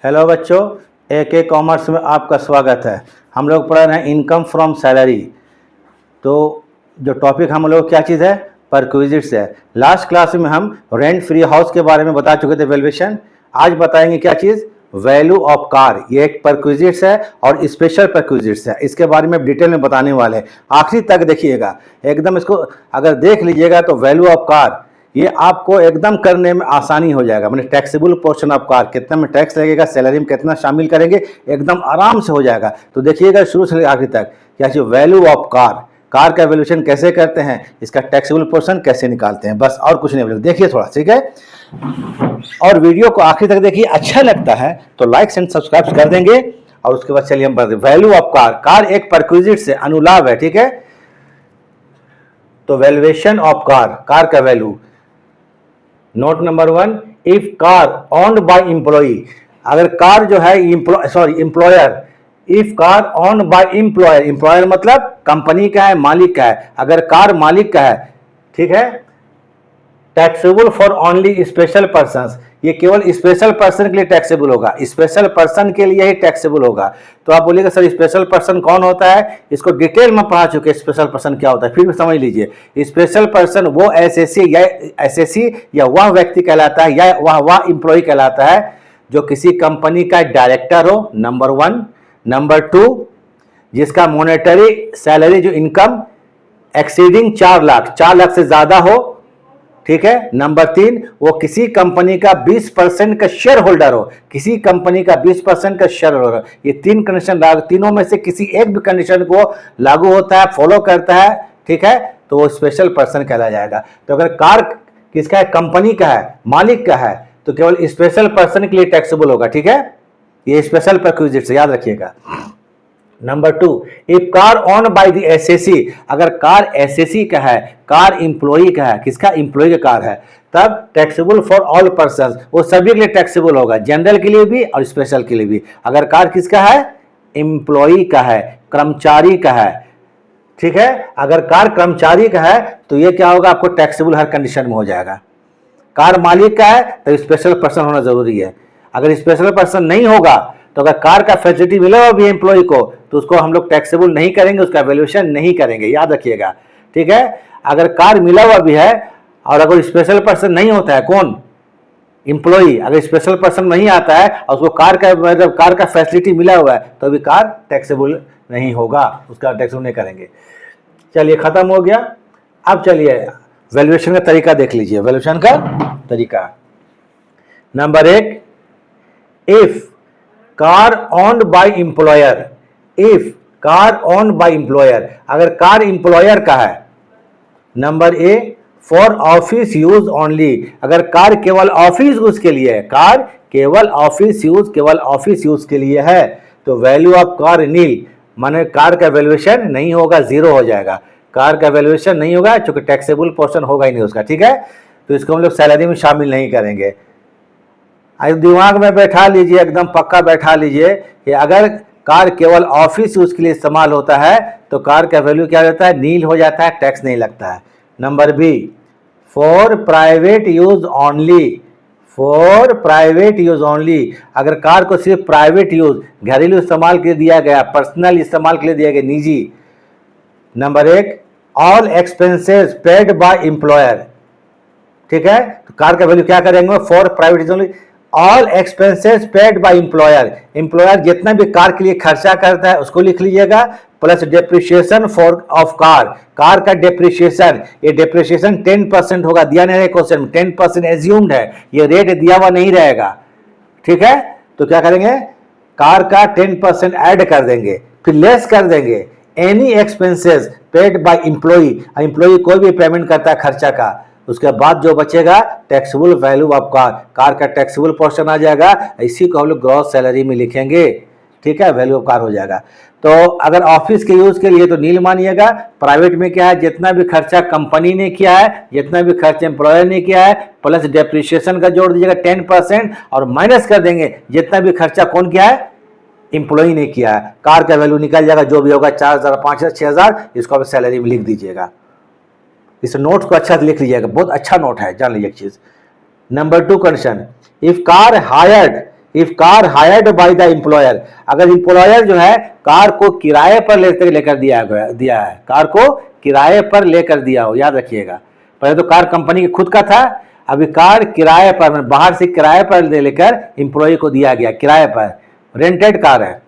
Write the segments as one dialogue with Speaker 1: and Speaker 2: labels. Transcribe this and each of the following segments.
Speaker 1: Hello बच्चों, AK commerce में आपका स्वागत है। हम लोग पढ़ रहे हैं इनकम फ्रॉम सैलरी। तो जो टॉपिक हम लोग क्या चीज़ है, परक्विजिट्स है। लास्ट क्लास में हम रेंट फ्री हाउस के बारे में बता चुके थे, वैल्यूएशन। आज बताएंगे क्या चीज़, वैल्यू ऑफ कार। ये एक परक्विजिट्स है और स्पेशल परक्विजिट्स है। इसके बारे में डिटेल में बताने वाले हैं, आखिरी तक देखिएगा एकदम। इसको अगर देख लीजिएगा तो वैल्यू ऑफ कार ये आपको एकदम करने में आसानी हो जाएगा। मैंने टैक्सेबल पोर्शन ऑफ कार, कितना में टैक्स लगेगा, सैलरी में कितना शामिल करेंगे, एकदम आराम से हो जाएगा। तो देखिएगा शुरू से आखिर तक क्या चीज़, वैल्यू ऑफ कार, कार का वैल्यूएशन कैसे करते हैं, इसका टैक्सेबल पोर्शन कैसे निकालते हैं, बस और कुछ नहीं। देखिए थोड़ा, ठीक है। और वीडियो को आखिर तक देखिए, अच्छा लगता है तो लाइक एंड सब्सक्राइब कर देंगे। और उसके बाद चलिए हम बढ़ते हैं। वैल्यू ऑफ कार, कार एक परक्विजिट से अनुलाभ है, ठीक है। तो वैल्यूएशन ऑफ कार, कार का value. Note number 1, if car owned by employee, अगर कार जो है employer, if car owned by employer, employer मतलब कंपनी का है, मालिक का है। अगर कार मालिक का है, ठीक है, taxable for only special person, ये केवल स्पेशल पर्सन के लिए टैक्सेबल होगा, स्पेशल पर्सन के लिए ही टैक्सेबल होगा। तो आप बोलिएगा सर स्पेशल पर्सन कौन होता है, इसको डिटेल में पढ़ा चुके हैं स्पेशल पर्सन क्या होता है, फिर भी समझ लीजिए। स्पेशल पर्सन वो एसएससी या वह व्यक्ति कहलाता है, या वह एम्प्लॉय कहलाता है जो किसी कंपनी का डायरेक्टर हो, नंबर 1। नंबर 2, जिसका मॉनेटरी सैलरी जो इनकम एक्सीडिंग 4 लाख से ज्यादा हो, ठीक है। नंबर 3, वो किसी कंपनी का 20% का शेयर होल्डर हो, किसी कंपनी का 20% का शेयर होल्डर। ये 3 कंडीशन, तीनों में से किसी एक भी कंडीशन को लागू होता है, फॉलो करता है, ठीक है, तो वो स्पेशल पर्सन कहला जाएगा। तो अगर कार किसका है, कंपनी का है, मालिक का है, तो केवल स्पेशल पर्सन के लिए टैक्सेबल होगा, ठीक है। ये स्पेशल परक्विजिट्स याद रखिएगा। Number 2, if car own by the assessee, अगर कार एसएससी का है, कार इंप्लॉई का है, किसका, इंप्लॉई का कार है, तब टैक्सेबल फॉर ऑल पर्सन, वो सभी के लिए टैक्सेबल होगा, जनरल के लिए भी और स्पेशल के लिए भी। अगर कार किसका है, इंप्लॉई का है, कर्मचारी का है, ठीक है। अगर कार कर्मचारी का है तो ये क्या होगा, आपको टैक्सेबल हर कंडीशन में हो जाएगा। कार मालिक का है तो स्पेशल पर्सन होना जरूरी है। अगर स्पेशल पर्सन नहीं होगा तो अगर कार का फैसिलिटी मिलेगा भी एम्प्लॉय को, तो उसको हम लोग टैक्सेबल नहीं करेंगे, उसका वैल्यूएशन नहीं करेंगे, याद रखिएगा, ठीक है। अगर कार मिला हुआ भी है और अगर स्पेशल पर्सन नहीं होता है, कौन, एम्प्लॉय, अगर स्पेशल पर्सन नहीं आता है और उसको कार का मतलब कार का फैसिलिटी मिला हुआ है, तो अभी कार टैक्सेबल नहीं होगा, उसका टैक्सेबल नहीं करेंगे। चलिए खत्म हो गया। अब चलिए वैल्यूएशन का तरीका देख लीजिए। वैल्यूएशन का तरीका, number 1, if car owned by employer, if car owned by employer, अगर कार एम्प्लॉयर का है। Number A, for office use only, अगर कार केवल ऑफिस यूज के लिए है, कार केवल ऑफिस यूज के लिए है, तो वैल्यू ऑफ कार नील, माने कार का वैल्यूएशन नहीं होगा, जीरो हो जाएगा। कार का वैल्यूएशन नहीं होगा क्योंकि टैक्सेबल पोर्शन होगा ही नहीं उसका, ठीक है। तो इसको हम लोग सैलरी में शामिल नहीं करेंगे। दिमाग में बैठा लीजिए, एकदम पक्का बैठा लीजिए कि अगर कार केवल ऑफिस यूज के लिए इस्तेमाल होता है तो कार का वैल्यू क्या रहता है, नील हो जाता है, टैक्स नहीं लगता है। Number B, for private use only, for private use only, अगर कार को सिर्फ प्राइवेट यूज, घरेलू इस्तेमाल के लिए दिया गया, पर्सनल इस्तेमाल के लिए दिया गया, निजी। Number 1, all expenses paid by employer, ठीक है। तो कार का वैल्यू क्या करेंगे, for private use only, all expenses paid by employer, employer जितना भी कार के लिए खर्चा करता है उसको लिख लीजिएगा, plus depreciation for of car, car का डेप्रिसिएशन, ये डेप्रिसिएशन 10% होगा, दिया नहीं है क्वेश्चन में, 10% एज्यूम्ड है, ये रेट दिया हुआ नहीं रहेगा, ठीक है। तो क्या करेंगे, कार का 10% ऐड कर देंगे, फिर लेस कर देंगे any expenses paid by employee, employee कोई भी पेमेंट करता है खर्चा का, उसके बाद जो बचेगा taxable value of car, car का टैक्सेबल पोर्शन आ जाएगा, इसी को हम लोग ग्रॉस सैलरी में लिखेंगे, ठीक है, वैल्यू ऑफ कार हो जाएगा। तो अगर ऑफिस के यूज के लिए तो नील मानिएगा, प्राइवेट में क्या है, जितना भी खर्चा कंपनी ने किया है, जितना भी खर्चा एम्प्लॉयर ने किया है, प्लस डेप्रिसिएशन का जोड़ दीजिएगा 10% और माइनस कर देंगे जितना भी खर्चा कौन किया है, एम्प्लॉई ने किया है। कार का वैल्यू निकल जाएगा, जो भी होगा 4000, 5000, 6000, इसको आप सैलरी में लिख दीजिएगा। इस नोट को अच्छा से लिख लीजिएगा, बहुत अच्छा नोट है, जान लीजिए एक चीज। Number 2 condition, if car hired if car hired by the employer, अगर एम्प्लॉयर जो है कार को किराए पर लेकर दिया है, कार को किराए पर लेकर दिया हो, याद रखिएगा। पहले तो कार कंपनी के खुद का था, अभी कार किराए पर, बाहर से किराए पर लेकर एम्प्लॉय को दिया गया, किराए पर, रेंटेड कार है।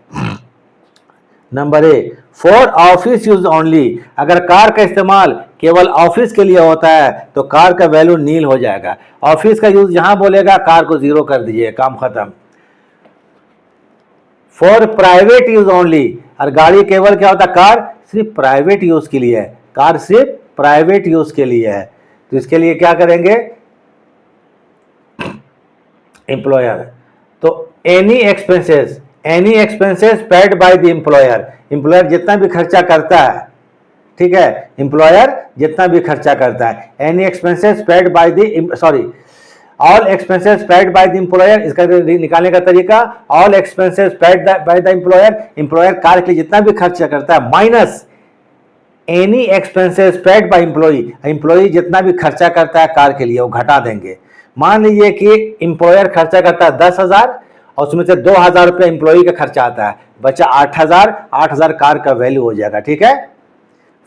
Speaker 1: Number A, for office use only, अगर कार का इस्तेमाल केवल ऑफिस के लिए होता है तो कार का वैल्यू नील हो जाएगा। ऑफिस का यूज जहां बोलेगा कार को 0 कर दीजिए, काम खत्म। फॉर प्राइवेट यूज ओनली, और गाड़ी केवल क्या होता है, कार सिर्फ प्राइवेट यूज के लिए है, कार सिर्फ प्राइवेट यूज के लिए है, तो इसके लिए क्या करेंगे, एम्प्लॉयर। तो any expenses paid by the employer, employer जितना भी खर्चा करता है, ठीक है, एम्प्लॉयर जितना भी खर्चा करता है, any expenses paid by the, sorry, all expenses paid by the employer, इसका निकालने का तरीका, all expenses paid by the employer, employer car के लिए जितना भी खर्चा करता है, minus any expenses paid by employee, employee जितना भी खर्चा करता है कार के लिए वो घटा देंगे। मान लीजिए कि एम्प्लॉयर खर्चा करता है 10,000 और उसमें से 2,000 रुपये एम्प्लॉई का खर्चा आता है, बचा 8,000 कार का वैल्यू हो जाएगा, ठीक है।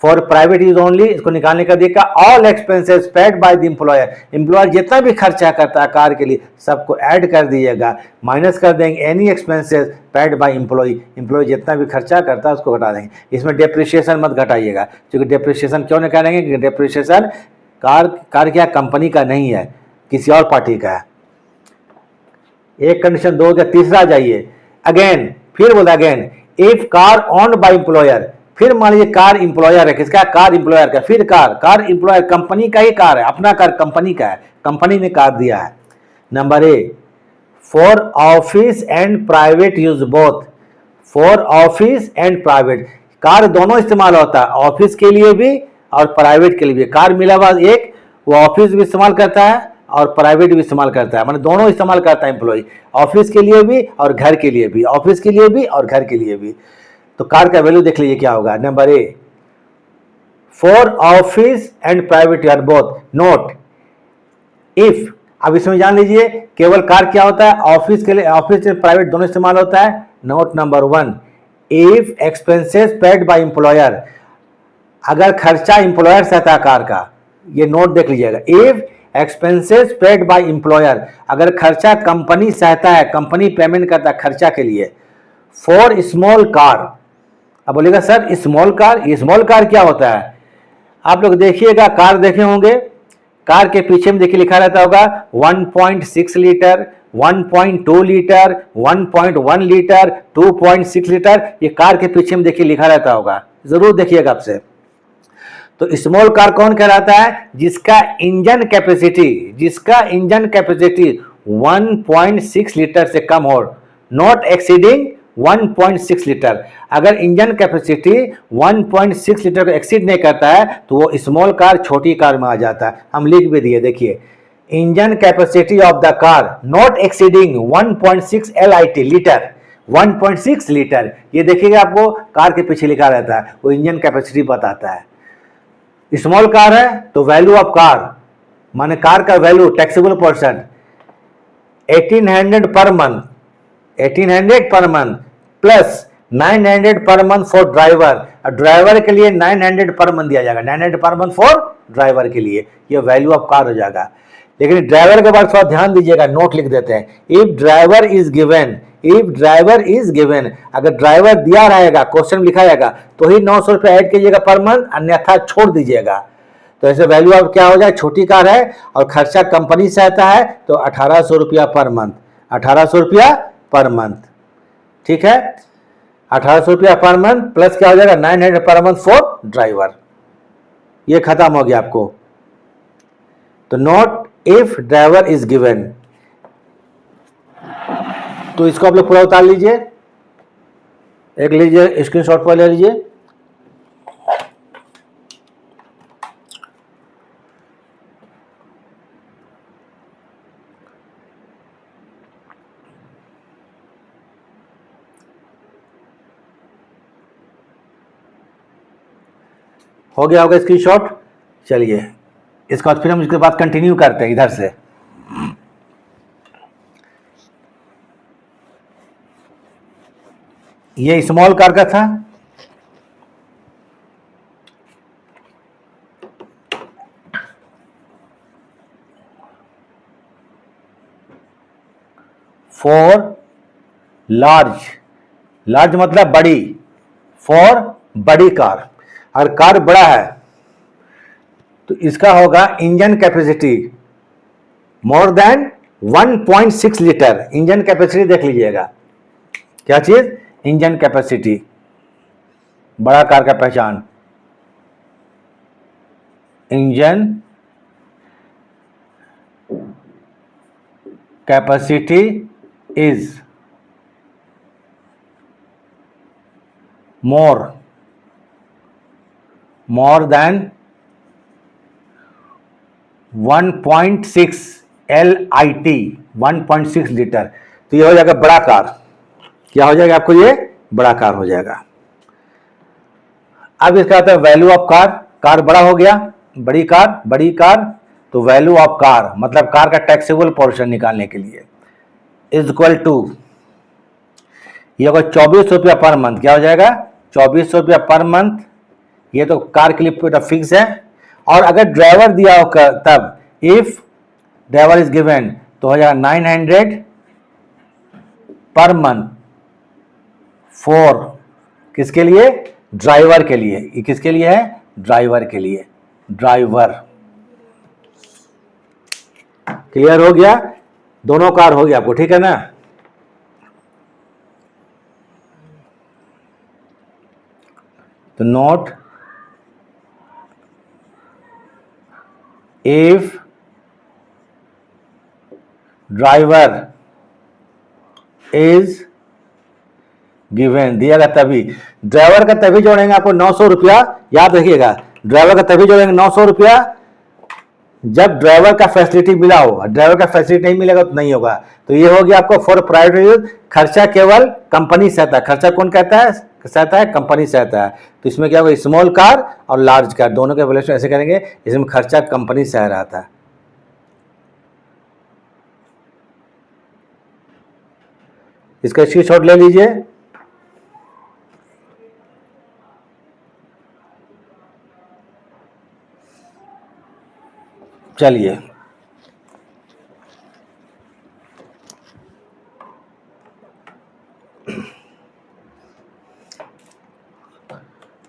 Speaker 1: फॉर प्राइवेट यूज ओनली, इसको निकालने का देखा, all expenses paid by the employer, employer जितना भी खर्चा करता है कार के लिए सबको ऐड कर दीजिएगा, माइनस कर देंगे any expenses paid by employee, employee जितना भी खर्चा करता है उसको घटा देंगे। इसमें डेप्रिसिएशन मत घटाइएगा, क्योंकि डेप्रिसिएशन क्यों निकालेंगे, क्योंकि डेप्रिसिएशन कार क्या कंपनी का नहीं है, किसी और पार्टी का है। एक कंडीशन, 2 या तीसरा जाइए, अगेन, फिर बोला again, if car owned by employer, फिर मान लीजिए कार एम्प्लॉयर है, किसका, कार एम्प्लॉयर का, फिर कार एम्प्लॉयर कंपनी का ही कार है, अपना कार कंपनी का है, कंपनी ने कार दिया है। Number A, for office and private use both, for office and private, car दोनों इस्तेमाल होता है, ऑफिस के लिए भी और प्राइवेट के लिए भी, कार मिला हुआ एक, वो ऑफिस भी इस्तेमाल करता है और प्राइवेट भी इस्तेमाल करता है, मतलब दोनों इस्तेमाल करता है एम्प्लॉय, ऑफिस के लिए भी और घर के लिए भी, ऑफिस के लिए भी और घर के लिए भी। तो कार का वैल्यू देख लीजिए क्या होगा। Number A, for office and private use both, note if, अब इसमें जान लीजिए केवल कार क्या होता है, ऑफिस के लिए, ऑफिस और प्राइवेट दोनों इस्तेमाल होता है। Note number 1, if expenses paid by employer, अगर खर्चा एम्प्लॉयर सहता है कार का, ये नोट देख लीजिएगा, if expenses paid by employer, अगर खर्चा कंपनी सहता है, कंपनी पेमेंट करता है खर्चा के लिए, फॉर स्मॉल कार, अब बोलेगा सर स्मॉल कार, ये स्मॉल कार क्या होता है, आप लोग देखिएगा, कार देखे होंगे, कार के पीछे में देखिए लिखा रहता होगा 1.6 लीटर, 1.2 लीटर, 1.1 लीटर, 2.6 लीटर, ये कार के पीछे में देखिए लिखा रहता होगा, जरूर देखिएगा आपसे। तो स्मॉल कार कौन कहलाता है, जिसका इंजन कैपेसिटी 1.6 लीटर से कम हो, नॉट एक्सीडिंग 1.6 लीटर, अगर इंजन कैपेसिटी 1.6 लीटर को एक्सीड नहीं करता है तो वो स्मॉल कार, छोटी कार में आ जाता है। हम लिख भी दिए, देखिए, engine capacity of the car not exceeding 1.6 LIT litre, 1.6 litre, ये देखिएगा आपको कार के पीछे लिखा रहता है, वो इंजन कैपेसिटी बताता है। स्मॉल कार है तो वैल्यू ऑफ कार, माने कार का value taxable person 1800 per month, 1800 per month plus 900 पर मंथ फॉर ड्राइवर, ड्राइवर के लिए 900 पर मंथ दिया जाएगा, 900 पर मंथ फॉर ड्राइवर के लिए, ये वैल्यू ऑफ कार हो जाएगा। लेकिन ड्राइवर के बाद थोड़ा ध्यान दीजिएगा, नोट लिख देते हैं, इफ ड्राइवर इज गिवन, अगर ड्राइवर दिया रहेगा, क्वेश्चन लिखा जाएगा तो ही 900 रुपये ऐड कीजिएगा पर मंथ, अन्यथा छोड़ दीजिएगा। तो ऐसे वैल्यू अब क्या हो जाए, छोटी कार है और खर्चा कंपनी से आता है तो 1800 रुपया पर मंथ, 1800 रुपया पर मंथ, ठीक है, 1800 रुपया पर मंथ प्लस क्या हो जाएगा 900 पर मंथ फॉर ड्राइवर, ये खत्म हो गया आपको। तो note if driver is given, तो इसको आप लोग पूरा उतार लीजिए, एक लीजिए स्क्रीनशॉट पर ले लीजिए। हो गया होगा स्क्रीनशॉट, चलिए इसके बाद फिर हम इसके बाद कंटिन्यू करते हैं इधर से। ये स्मॉल कार का था, फॉर लार्ज, लार्ज मतलब बड़ी, फॉर बड़ी कार, अगर कार बड़ा है तो इसका होगा engine capacity more than 1.6 litre. Engine capacity देख लीजिएगा, क्या चीज, इंजन कैपेसिटी, बड़ा कार का पहचान, engine capacity is more than 1.6 LIT, 1.6 litre. तो ये हो जाएगा बड़ा कार, क्या हो जाएगा आपको, ये बड़ा कार हो जाएगा। अब इसका आता है वैल्यू ऑफ कार, कार बड़ा हो गया, बड़ी कार, तो वैल्यू ऑफ कार मतलब कार का टैक्सेबल पोर्शन निकालने के लिए इज इक्वल टू, ये होगा 2400 रुपया पर मंथ, क्या हो जाएगा 2400 रुपया पर मंथ, ये तो कार के लिए फिक्स है। और अगर ड्राइवर दिया हो तब, इफ ड्राइवर इज गिवन, तो हो जाएगा 900 पर मंथ फॉर, किसके लिए, ड्राइवर के लिए, ये किसके लिए है, ड्राइवर के लिए, ड्राइवर। क्लियर हो गया, दोनों कार हो गया आपको, ठीक है ना। तो note, if driver is given, दिया गया तभी, ड्राइवर का तभी जोड़ेंगे आपको 900 रुपया, याद रखिएगा, ड्राइवर का तभी जोड़ेंगे 900 रुपया जब ड्राइवर का फैसिलिटी मिला हो, ड्राइवर का फैसिलिटी नहीं मिलेगा तो नहीं होगा। तो ये हो गया आपको फॉर प्राइवेट यूज, खर्चा केवल कंपनी सहता है, खर्चा कौन कहता है, सहता है, कंपनी सहता है। तो इसमें क्या होगा, स्मॉल कार और लार्ज कार दोनों के वैल्यूएशन ऐसे करेंगे, इसमें खर्चा कंपनी सह रहा था। इसका स्क्रीनशॉट ले लीजिए। चलिए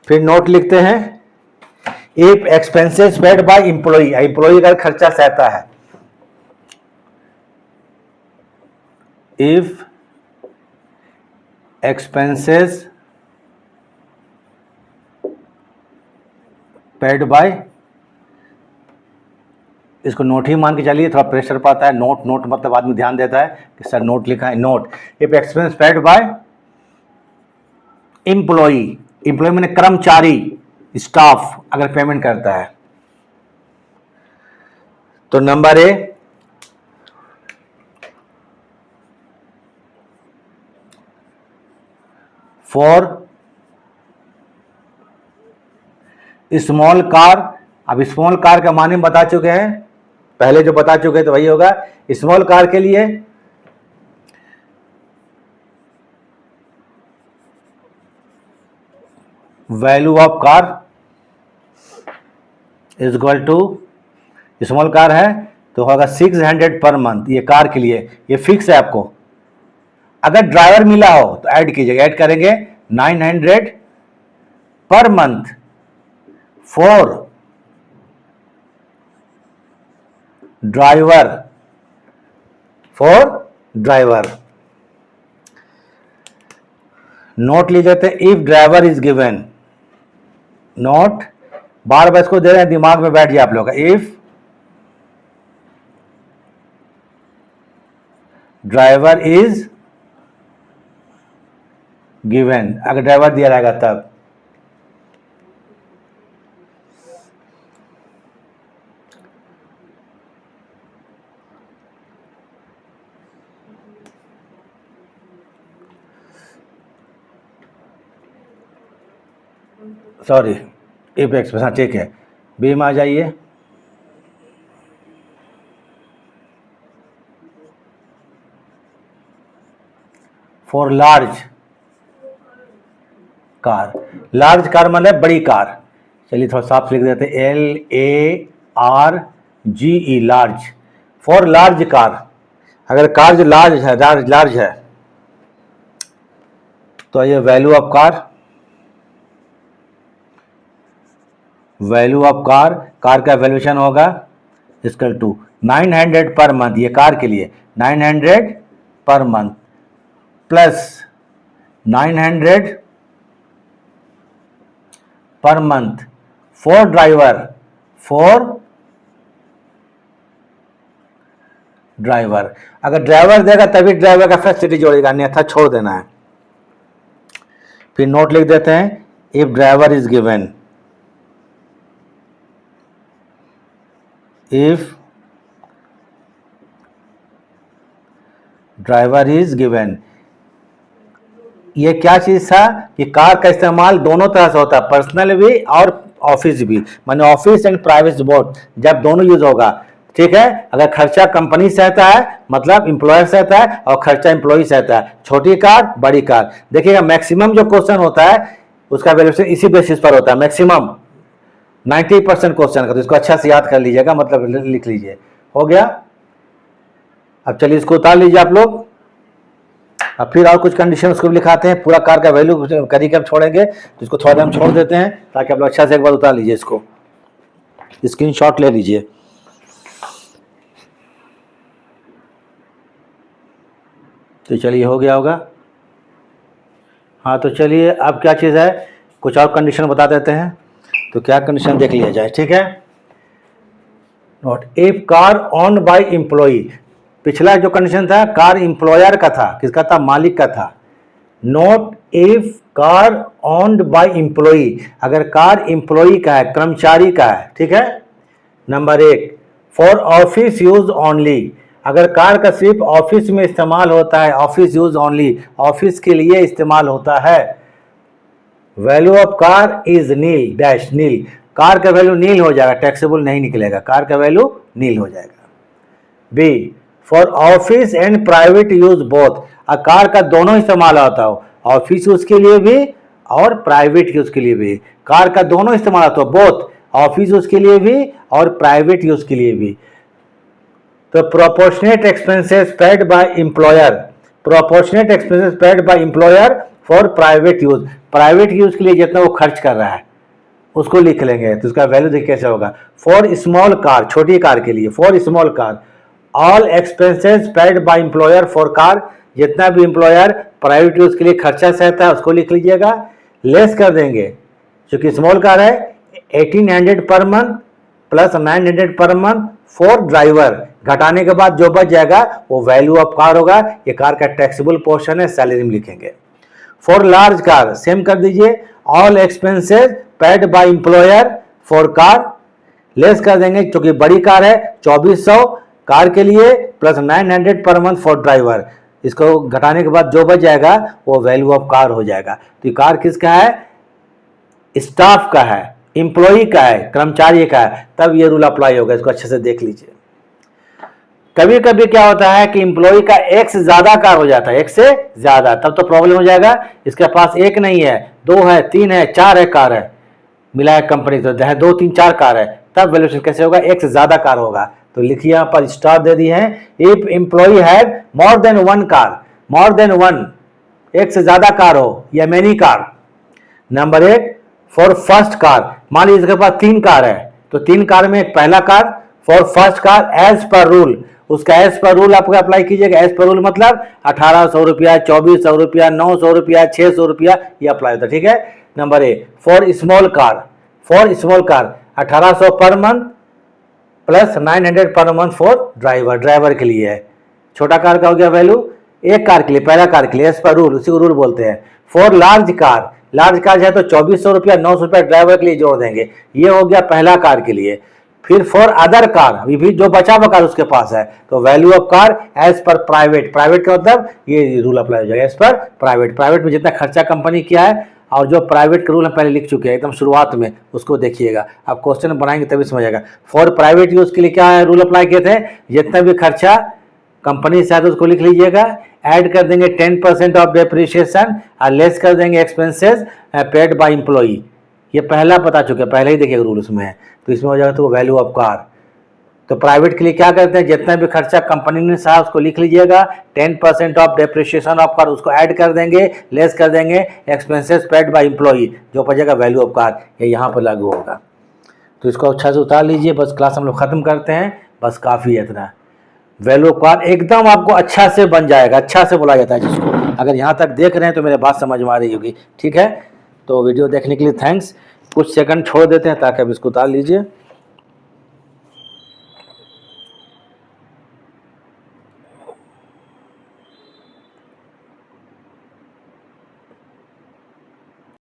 Speaker 1: फिर नोट लिखते हैं, if expenses paid by employee, employee का खर्चा सहता है, इफ एक्सपेंसेस पेड बाय, इसको नोट ही मान के चलिए, थोड़ा प्रेशर पाता है, नोट नोट मतलब आदमी ध्यान देता है कि सर नोट लिखा है, note, if expense paid by employee, employee मैंने कर्मचारी, स्टाफ अगर पेमेंट करता है, तो number A, for small car, अब स्मॉल कार का माने बता चुके हैं, पहले जो बता चुके हैं तो वही होगा, स्मॉल कार के लिए value of car is equal to, small car है तो होगा 600 पर मंथ, ये कार के लिए, ये फिक्स है आपको। अगर ड्राइवर मिला हो तो ऐड कीजिएगा, ऐड करेंगे 900 पर month for driver, for driver. Note ली जाते हैं, if driver is given, note बार बार इसको दे रहे हैं, दिमाग में बैठ जाए आप लोग का, इफ ड्राइवर इज गिवन, अगर ड्राइवर दिया रहेगा तब, सॉरी इफ एक्सप्रेस, हाँ ठीक है, बी में आ जाइए, for large, car. Large car मतलब बड़ी कार। चलिए थोड़ा साफ लिख देते हैं, LARGE, large. For large car, अगर कार जो लार्ज है, लार्ज है तो ये वैल्यू ऑफ कार, कार का वैल्यूएशन होगा इक्वल टू 900 पर मंथ, ये कार के लिए 900 पर मंथ प्लस 900 पर मंथ फॉर ड्राइवर, अगर ड्राइवर देगा तभी ड्राइवर का फैसिलिटी जोड़ेगा, अन्यथा छोड़ देना है। फिर नोट लिख देते हैं, if driver is given, if driver is given. ये क्या चीज था कि कार का इस्तेमाल दोनों तरह से होता है, पर्सनल भी और ऑफिस भी, माने ऑफिस एंड प्राइवेट बोथ, जब दोनों यूज होगा। ठीक है, अगर खर्चा कंपनी सहता है मतलब एम्प्लॉयर सहता है, और खर्चा एम्प्लॉय सहता है, छोटी कार बड़ी कार। देखिएगा मैक्सिमम जो क्वेश्चन होता है उसका वैल्यूएशन इसी बेसिस पर होता है, मैक्सिमम 90% क्वेश्चन का, तो इसको अच्छा से याद कर लीजिएगा, मतलब लिख लीजिए। हो गया, अब चलिए इसको उतार लीजिए आप लोग। अब फिर और कुछ कंडीशन उसको भी लिखाते हैं, पूरा कार का वैल्यू करी के हम छोड़ेंगे, तो इसको थोड़ा हम छोड़ देते हैं ताकि आप लोग अच्छा से एक बार उतार लीजिए, इसको स्क्रीनशॉट ले लीजिए। तो चलिए हो गया होगा। हाँ तो चलिए अब क्या चीज़ है, कुछ और कंडीशन बता देते हैं। तो क्या कंडीशन देख लिया जाए, ठीक है। Note, if car own by employee, पिछला जो कंडीशन था कार एम्प्लॉयर का था, किसका था, मालिक का था। Note if car owned by employee, अगर कार एम्प्लॉई का है, कर्मचारी का है, ठीक है। Number 1, for office use only, अगर कार का सिर्फ ऑफिस में इस्तेमाल होता है, ऑफिस यूज ओनली, ऑफिस के लिए इस्तेमाल होता है। Value of car is nil dash nil, car का वैल्यू नील हो जाएगा, टैक्सेबल नहीं निकलेगा, कार का वैल्यू नील हो जाएगा। B, for office and private use both, car का दोनों इस्तेमाल होता हो, ऑफिस यूज के लिए भी और प्राइवेट यूज के लिए भी, कार का दोनों इस्तेमाल होता हो, बोथ ऑफिस यूज के लिए भी और प्राइवेट यूज के लिए भी। तो proportionate expenses paid by employer, proportionate expenses paid by employer for private use, private use के लिए जितना वो खर्च कर रहा है उसको लिख लेंगे, तो उसका वैल्यू देखिए कैसे होगा। फॉर स्मॉल कार, छोटी कार के लिए, for small car all expenses paid by employer for car, जितना भी एम्प्लॉयर प्राइवेट यूज के लिए खर्चा सहता है उसको लिख लीजिएगा। लेस कर देंगे, क्योंकि स्मॉल कार है, 1800 पर मंथ प्लस 900 पर मंथ फॉर ड्राइवर, घटाने के बाद जो बच जाएगा वो वैल्यू ऑफ कार होगा, ये कार का टैक्सेबल पोर्शन है, सैलरी में लिखेंगे। फॉर लार्ज कार सेम कर दीजिए, all expenses paid by employer for car, less कर देंगे क्योंकि बड़ी कार है, 2400 कार के लिए प्लस 900 पर मंथ फॉर ड्राइवर, इसको घटाने के बाद जो बच जाएगा वो वैल्यू ऑफ कार हो जाएगा। तो ये कार किसका है, स्टाफ का है, एम्प्लॉई का है, कर्मचारी का है, तब ये रूल अप्लाई होगा, इसको अच्छे से देख लीजिए। कभी कभी क्या होता है कि एम्प्लॉई का एक से ज्यादा कार हो जाता है, एक से ज्यादा, तब तो प्रॉब्लम हो जाएगा। इसके पास एक नहीं है, 2 है, 3 है, 4 है कार है, मिला है कंपनी तो 2, 3, 4 कार है, तब वैल्यूएशन कैसे होगा, एक से ज्यादा कार होगा। तो लिखिए यहाँ पर स्टार दे दी है, if employee have more than 1 car, more than 1 एक से ज्यादा कार हो या many car. Number 1, for first car, मान लीजिए इसके पास 3 कार है, तो 3 कार में एक पहला car, for first car as per rule, उसका एज पर रूल आपको अप्लाई कीजिएगा। एज पर रूल मतलब 1800 रुपया, 2400 रुपया, 900 रुपया, 600 रुपया, ये अप्लाई होता है, ठीक है। Number 1, for small car, for small car 1800 per month plus 900 पर मंथ फॉर ड्राइवर, ड्राइवर के लिए है। छोटा कार का हो गया वैल्यू, एक कार के लिए, पहला कार के लिए एज पर रूल, उसी को रूल बोलते हैं। For large car, large car है तो 2400 रुपया, 900 रुपया ड्राइवर के लिए जोड़ देंगे, ये हो गया पहला कार के लिए। फिर फॉर अदर कार, अभी भी जो बचा हुआ कार उसके पास है, तो value of car as per private, private का मतलब ये रूल अप्लाई हो जाएगा एज पर प्राइवेट, प्राइवेट में जितना खर्चा कंपनी किया है, और जो प्राइवेट का रूल हम पहले लिख चुके हैं एकदम शुरुआत में, उसको देखिएगा, आप क्वेश्चन बनाएंगे तभी समझ आएगा। फॉर प्राइवेट यूज के लिए क्या है रूल अप्लाई किए थे, जितना भी खर्चा कंपनी से आता है उसको लिख लीजिएगा, ऐड कर देंगे 10% ऑफ डेप्रिसिएशन और लेस कर देंगे एक्सपेंसेस पेड बाय एम्प्लॉई। ये पहला पता चुका है, पहले ही देखिए रूल उसमें है, तो इसमें हो जाएगा तो वैल्यू ऑफ कार। तो प्राइवेट के लिए क्या करते हैं, जितना भी खर्चा कंपनी ने सहा उसको लिख लीजिएगा, 10% ऑफ डेप्रिसिएशन ऑफ कार उसको ऐड कर देंगे, लेस कर देंगे एक्सपेंसेस पेड बाय एम्प्लॉई, जो बचेगा वैल्यू ऑफ कार, ये यहाँ पर लागू होगा। तो इसको अच्छा से उतार लीजिए। बस क्लास हम लोग ख़त्म करते हैं, बस काफ़ी है इतना। वैल्यू ऑफ कार एकदम आपको अच्छा से बन जाएगा, अच्छा से बोला जाता है जिसको। अगर यहाँ तक देख रहे हैं तो मेरे बात समझ में आ रही होगी, ठीक है। तो वीडियो देखने के लिए थैंक्स। कुछ सेकंड छोड़ देते हैं ताकि अब इसको उतार लीजिए।